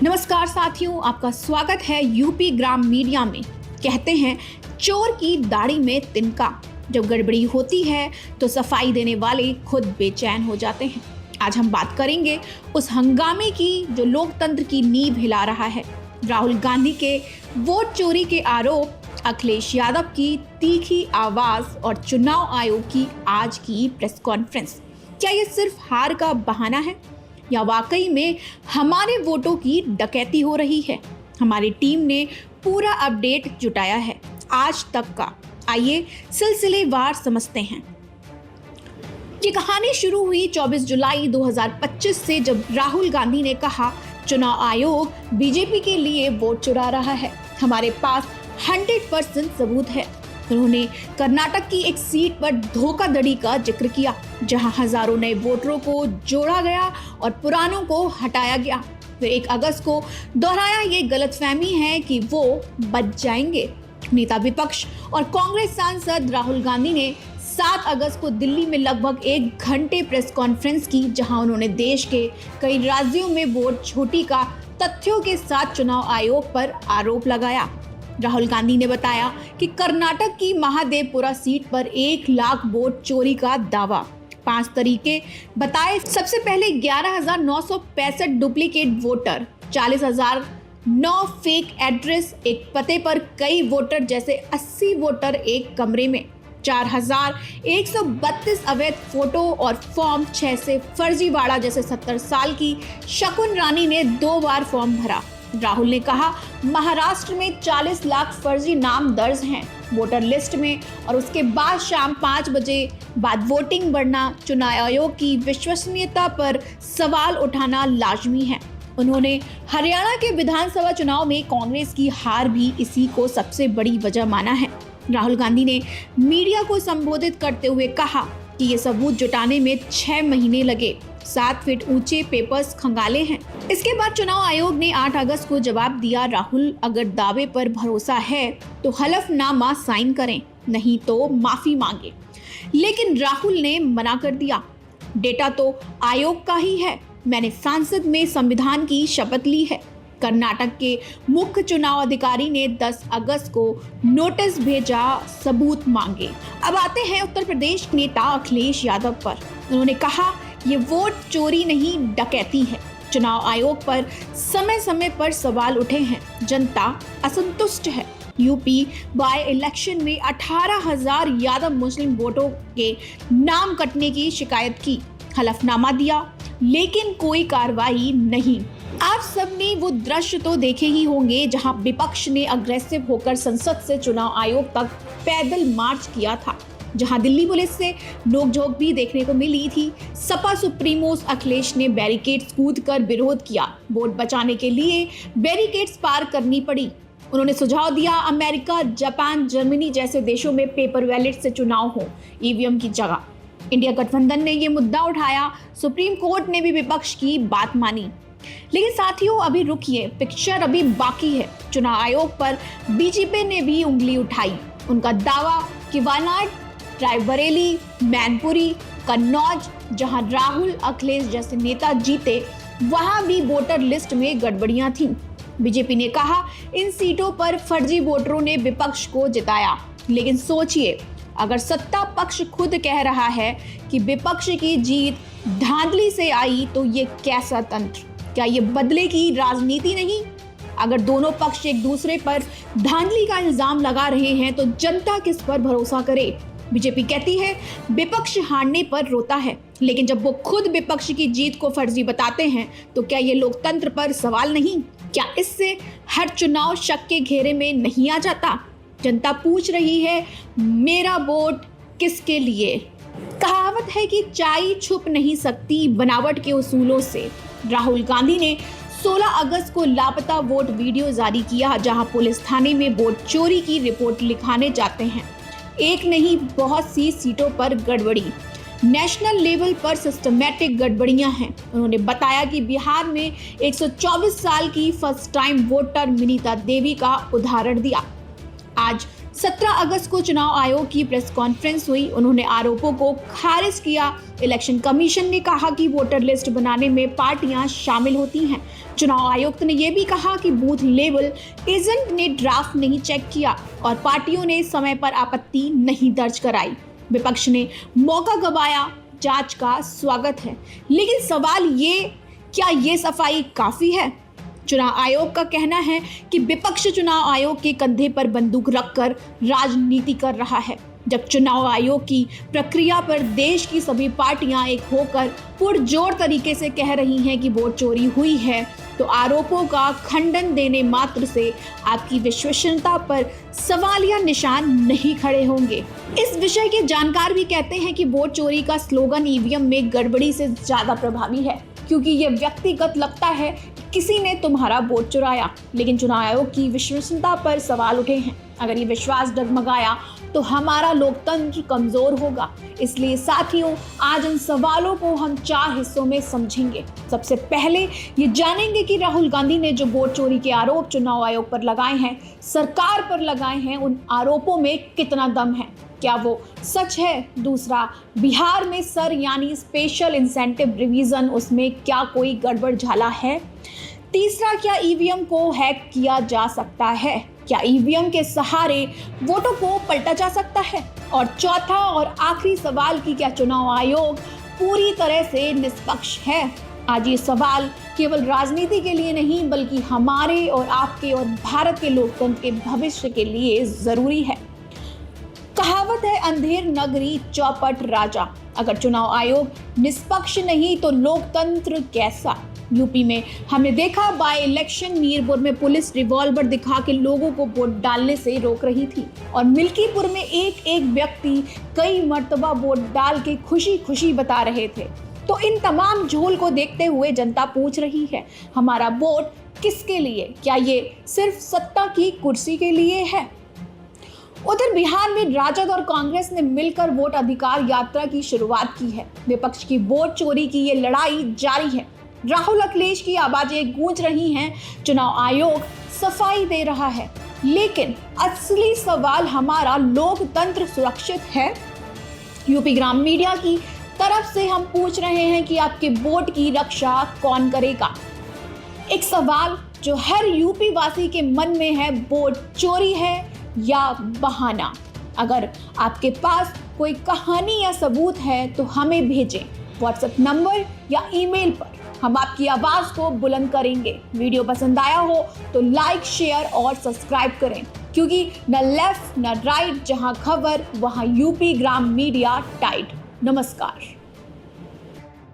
नमस्कार साथियों, आपका स्वागत है यूपी ग्राम मीडिया में। कहते हैं चोर की दाढ़ी में तिनका। जब गड़बड़ी होती है तो सफाई देने वाले खुद बेचैन हो जाते हैं। आज हम बात करेंगे उस हंगामे की जो लोकतंत्र की नींव हिला रहा है। राहुल गांधी के वोट चोरी के आरोप, अखिलेश यादव की तीखी आवाज और चुनाव आयोग की आज की प्रेस कॉन्फ्रेंस। क्या ये सिर्फ हार का बहाना है या वाकई में हमारे वोटों की डकैती हो रही है? हमारी टीम ने पूरा अपडेट जुटाया है आज तक का। आइए सिलसिलेवार समझते हैं। ये कहानी शुरू हुई 24 जुलाई 2025 से, जब राहुल गांधी ने कहा चुनाव आयोग बीजेपी के लिए वोट चुरा रहा है, हमारे पास 100% सबूत है। उन्होंने कर्नाटक की एक सीट पर धोखाधड़ी का जिक्र किया, जहां हजारों नए वोटरों को जोड़ा गया और पुरानों को हटाया गया। फिर 1 अगस्त को दोहराया ये गलतफहमी है कि वो बच जाएंगे। नेता विपक्ष और कांग्रेस सांसद राहुल गांधी ने 7 अगस्त को दिल्ली में लगभग 1 घंटे प्रेस कॉन्फ्रेंस की, जहां उन्होंने देश के कई राज्यों में वोट चोरी का तथ्यों के साथ चुनाव आयोग पर आरोप लगाया। राहुल गांधी ने बताया कि कर्नाटक की महादेवपुरा सीट पर 1 लाख वोट चोरी का दावा। 5 तरीके बताए। सबसे पहले 11,965 डुप्लीकेट वोटर, 40,009 फेक एड्रेस, एक पते पर कई वोटर जैसे 80 वोटर एक कमरे में, 4,132 अवैध फोटो और फॉर्म, 6 से फर्जीवाड़ा जैसे 70 साल की शकुन रानी ने 2 बार फॉर्म भरा। राहुल ने कहा महाराष्ट्र में 40 लाख फर्जी नाम दर्ज हैं वोटर लिस्ट में, और उसके बाद शाम 5 बजे बाद वोटिंग बढ़ना चुनाव आयोग की विश्वसनीयता पर सवाल उठाना लाजमी है। उन्होंने हरियाणा के विधानसभा चुनाव में कांग्रेस की हार भी इसी को सबसे बड़ी वजह माना है। राहुल गांधी ने मीडिया को संबोधित करते हुए कहा कि ये सबूत जुटाने में 6 महीने लगे, 7 फीट ऊंचे पेपर्स खंगाले हैं। इसके बाद चुनाव आयोग ने 8 अगस्त को जवाब दिया, राहुल अगर दावे पर भरोसा है तो हलफनामा साइन करें, नहीं तो माफी मांगे। लेकिन राहुल ने मना कर दिया। डेटा तो आयोग का ही है, मैंने संसद में संविधान की शपथ ली है। कर्नाटक के मुख्य चुनाव अधिकारी ने 10 अगस्त को नोटिस भेजा, सबूत मांगे। अब आते हैं उत्तर प्रदेश नेता अखिलेश यादव पर। उन्होंने कहा ये वोट चोरी नहीं, डकैती है। चुनाव आयोग पर समय समय पर सवाल उठे हैं, जनता असंतुष्ट है। यूपी बाय इलेक्शन में 18,000 यादव मुस्लिम वोटों के नाम कटने की शिकायत की, हलफनामा दिया, लेकिन कोई कार्रवाई नहीं। आप सबने वो दृश्य तो देखे ही होंगे जहां विपक्ष ने अग्रेसिव होकर संसद से चुनाव आयोग तक पैदल मार्च किया था, जहां दिल्ली पुलिस से नोकझोंक भी देखने को मिली थी। सपा सुप्रीमो अखिलेश ने बैरिकेड्स कूदकर विरोध किया। वोट बचाने के लिए बैरिकेड्स पार करनी पड़ी। उन्होंने सुझाव दिया अमेरिका, जापान, जर्मनी जैसे देशों में पेपर बैलेट से चुनाव हो, ईवीएम की जगह। इंडिया गठबंधन ने ये मुद्दा उठाया। सुप्रीम कोर्ट ने भी विपक्ष की बात मानी। लेकिन साथियों, अभी रुकिए, पिक्चर अभी बाकी है। चुनाव आयोग पर बीजेपी ने भी उंगली उठाई। उनका दावा कि वायनाड, रायबरेली, मैनपुरी, कन्नौज, जहां राहुल अखिलेश जैसे नेता जीते, वहां भी वोटर लिस्ट में गड़बड़ियां थीं। बीजेपी ने कहा इन सीटों पर फर्जी वोटरों ने विपक्ष को जिताया। लेकिन सोचिए, अगर सत्ता पक्ष खुद कह रहा है कि विपक्ष की जीत धांधली से आई, तो ये कैसा तंत्र? क्या ये बदले की राजनीति नहीं? अगर दोनों पक्ष एक दूसरे पर धांधली का इल्जाम लगा रहे हैं तो जनता किस पर भरोसा करे? बीजेपी कहती है विपक्ष हारने पर रोता है, लेकिन जब वो खुद विपक्ष की जीत को फर्जी बताते हैं तो क्या ये लोकतंत्र पर सवाल नहीं? क्या इससे हर चुनाव शक के घेरे में नहीं आ जाता? जनता पूछ रही है मेरा वोट किसके लिए? कहावत है कि चाय छुप नहीं सकती बनावट के उसूलों से। राहुल गांधी ने 16 अगस्त को लापता वोट वीडियो जारी किया, जहां पुलिस थाने में वोट चोरी की रिपोर्ट लिखाने जाते हैं। एक नहीं, बहुत सी सीटों पर गड़बड़ी, नेशनल लेवल पर सिस्टमैटिक गड़बड़ियां हैं। उन्होंने बताया कि बिहार में 124 साल की फर्स्ट टाइम वोटर मिनीता देवी का उदाहरण दिया। आज 17 अगस्त को चुनाव आयोग की प्रेस कॉन्फ्रेंस हुई। उन्होंने आरोपों को खारिज किया। इलेक्शन कमीशन ने कहा कि वोटर लिस्ट बनाने में पार्टियां शामिल होती हैं। चुनाव आयुक्त ने यह भी कहा कि बूथ लेवल एजेंट ने ड्राफ्ट नहीं चेक किया और पार्टियों ने समय पर आपत्ति नहीं दर्ज कराई। विपक्ष ने मौका गंवाया। जांच का स्वागत है, लेकिन सवाल क्या ये सफाई काफी है? चुनाव आयोग का कहना है कि विपक्ष चुनाव आयोग के कंधे पर बंदूक रखकर राजनीति कर रहा है। जब चुनाव आयोग की प्रक्रिया पर देश की सभी पार्टियां एक होकर पुरजोर तरीके से कह रही हैं कि वोट चोरी हुई है, तो आरोपों का खंडन देने मात्र से आपकी विश्वसनीयता पर सवालिया निशान नहीं खड़े होंगे। इस विषय के जानकार भी कहते हैं कि वोट चोरी का स्लोगन ईवीएम में गड़बड़ी से ज्यादा प्रभावी है, क्योंकि ये व्यक्तिगत लगता है कि किसी ने तुम्हारा वोट चुराया, लेकिन चुनाव आयोग की विश्वसनीयता पर सवाल उठे हैं। अगर ये विश्वास डगमगाया तो हमारा लोकतंत्र कमजोर होगा। इसलिए साथियों, आज इन सवालों को हम 4 हिस्सों में समझेंगे। सबसे पहले ये जानेंगे कि राहुल गांधी ने जो वोट चोरी के आरोप चुनाव आयोग पर लगाए हैं, सरकार पर लगाए हैं, उन आरोपों में कितना दम है, क्या वो सच है? दूसरा, बिहार में सर यानी स्पेशल इंसेंटिव रिवीजन, उसमें क्या कोई गड़बड़ झाला है? तीसरा, क्या ईवीएम को हैक किया जा सकता है? क्या ईवीएम के सहारे वोटों को पलटा जा सकता है? और चौथा और आखिरी सवाल कि क्या चुनाव आयोग पूरी तरह से निष्पक्ष है? आज ये सवाल केवल राजनीति के लिए नहीं, बल्कि हमारे और आपके और भारत के लोकतंत्र के भविष्य के लिए जरूरी है। कहावत है, अंधेर नगरी चौपट राजा। अगर चुनाव आयोग निष्पक्ष नहीं तो लोकतंत्र कैसा? यूपी में हमने देखा बाय इलेक्शन मीरपुर में पुलिस रिवॉल्वर दिखा के लोगों को वोट डालने से रोक रही थी, और मिल्कीपुर में एक व्यक्ति कई मर्तबा वोट डाल के खुशी खुशी बता रहे थे। तो इन तमाम झोल को देखते हुए जनता पूछ रही है, हमारा वोट किसके लिए? क्या ये सिर्फ सत्ता की कुर्सी के लिए है? उधर बिहार में राजद और कांग्रेस ने मिलकर वोट अधिकार यात्रा की शुरुआत की है। विपक्ष की वोट चोरी की ये लड़ाई जारी है। राहुल अखिलेश की आवाजें गूंज रही हैं, चुनाव आयोग सफाई दे रहा है, लेकिन असली सवाल हमारा लोकतंत्र सुरक्षित है? यूपी ग्राम मीडिया की तरफ से हम पूछ रहे हैं कि आपके वोट की रक्षा कौन करेगा? एक सवाल जो हर यूपी वासी के मन में है, वोट चोरी है या बहाना? अगर आपके पास कोई कहानी या सबूत है तो हमें भेजें व्हाट्सएप नंबर या ईमेल पर। हम आपकी आवाज को बुलंद करेंगे। वीडियो पसंद आया हो तो लाइक, शेयर और सब्सक्राइब करें, क्योंकि न लेफ्ट न राइट, जहां खबर वहां यूपी ग्राम मीडिया टाइट। नमस्कार।